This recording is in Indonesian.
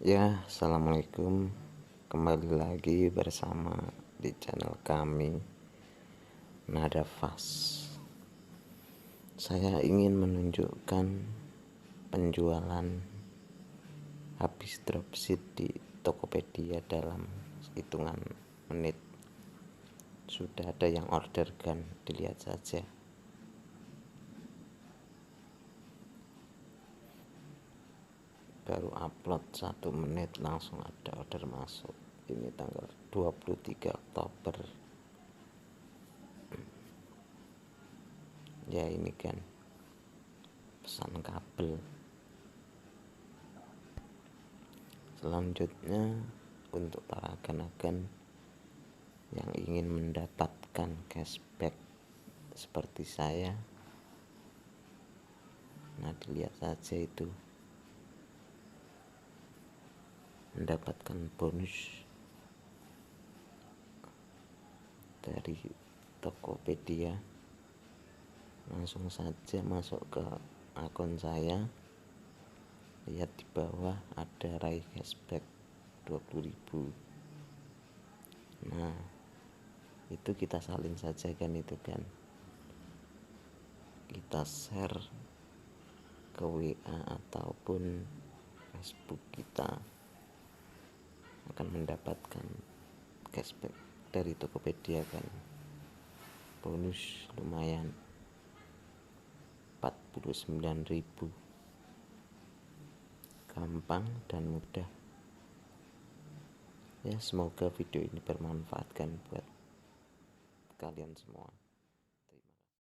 Ya, assalamualaikum. Kembali lagi bersama di channel kami Nada Fas. Saya ingin menunjukkan penjualan habis dropship di Tokopedia dalam hitungan menit. Sudah ada yang order kan, dilihat saja. Baru upload 1 menit langsung ada order masuk. Ini tanggal 23 Oktober. Ya, ini kan pesan kabel. Selanjutnya untuk para agen-agen yang ingin mendapatkan cashback seperti saya, nah dilihat saja itu, mendapatkan bonus dari Tokopedia. Langsung saja masuk ke akun saya, lihat di bawah ada raih cashback 20.000. Nah itu kita salin saja kan, itu kan kita share ke WA ataupun Facebook, kita akan mendapatkan cashback dari Tokopedia kan, bonus lumayan 49.000. Gampang dan mudah ya. Semoga video ini bermanfaat kan buat kalian semua.